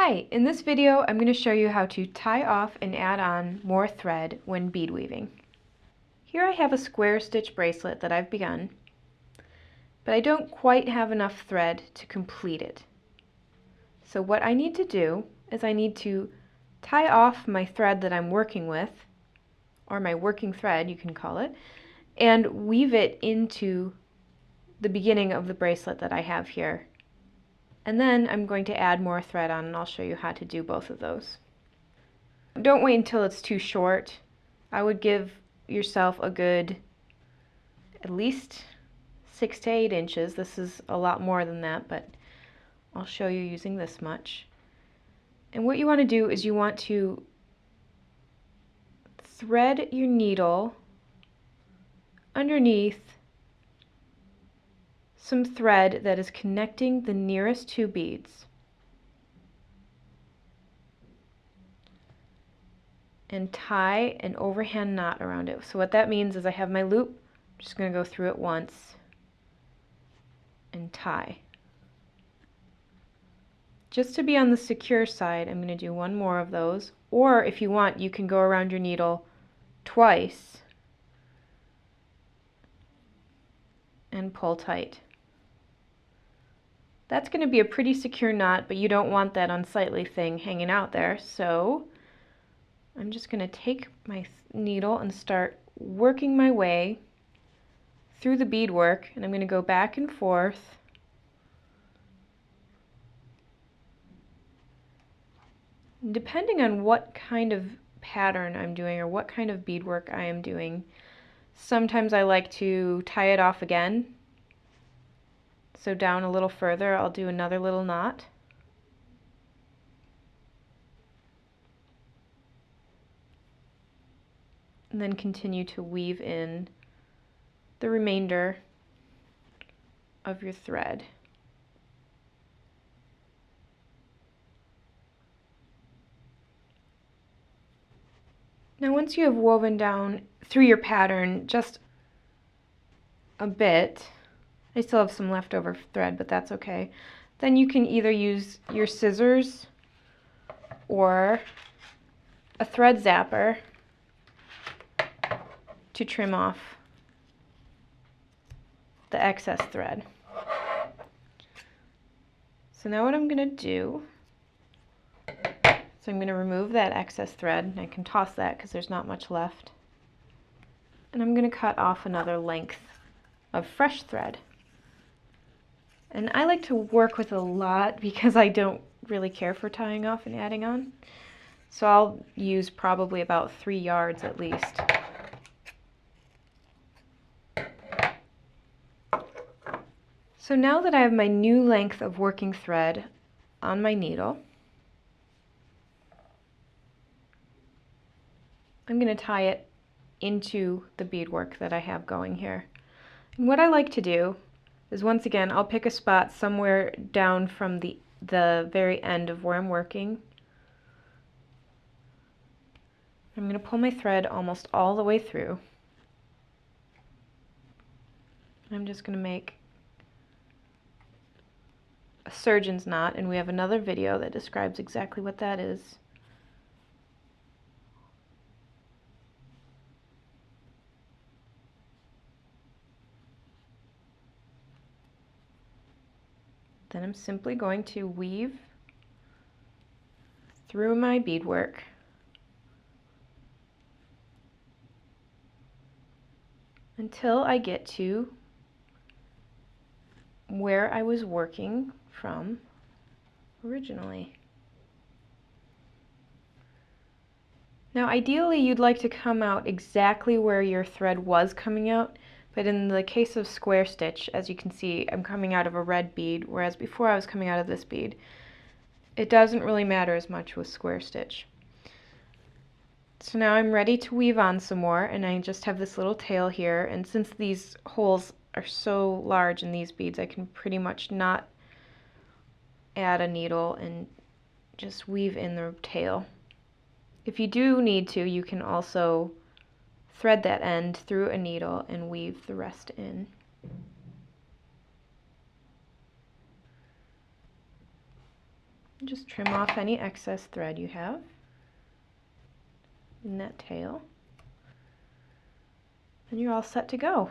Hi, in this video I'm going to show you how to tie off and add on more thread when bead weaving. Here I have a square stitch bracelet that I've begun, but I don't quite have enough thread to complete it. So what I need to do is I need to tie off my thread that I'm working with, or my working thread you can call it, and weave it into the beginning of the bracelet that I have here. And then I'm going to add more thread on, and I'll show you how to do both of those. Don't wait until it's too short. I would give yourself a good at least 6 to 8 inches. This is a lot more than that, but I'll show you using this much. And what you want to do is you want to thread your needle underneath some thread that is connecting the nearest 2 beads. And tie an overhand knot around it. So what that means is I have my loop, I'm just going to go through it once and tie. Just to be on the secure side, I'm going to do one more of those, or if you want, you can go around your needle twice and pull tight. That's going to be a pretty secure knot, but you don't want that unsightly thing hanging out there, so I'm just going to take my needle and start working my way through the beadwork, and I'm going to go back and forth. Depending on what kind of pattern I'm doing or what kind of beadwork I am doing, sometimes I like to tie it off again. So down a little further, I'll do another little knot. And then continue to weave in the remainder of your thread. Now once you have woven down through your pattern just a bit, I still have some leftover thread, but that's okay, then you can either use your scissors or a thread zapper to trim off the excess thread. So now what I'm going to do is I'm going to remove that excess thread, and I can toss that because there's not much left. And I'm going to cut off another length of fresh thread. And I like to work with a lot because I don't really care for tying off and adding on. So I'll use probably about 3 yards at least. So now that I have my new length of working thread on my needle, I'm going to tie it into the beadwork that I have going here. And what I like to do is, once again, I'll pick a spot somewhere down from the very end of where I'm working. I'm going to pull my thread almost all the way through. I'm just going to make a surgeon's knot, and we have another video that describes exactly what that is. Then I'm simply going to weave through my beadwork until I get to where I was working from originally. Now ideally you'd like to come out exactly where your thread was coming out, but in the case of square stitch, as you can see, I'm coming out of a red bead, whereas before I was coming out of this bead. It doesn't really matter as much with square stitch. So now I'm ready to weave on some more, and I just have this little tail here, and since these holes are so large in these beads, I can pretty much not add a needle and just weave in the tail. If you do need to, you can also thread that end through a needle and weave the rest in. Just trim off any excess thread you have in that tail, and you're all set to go.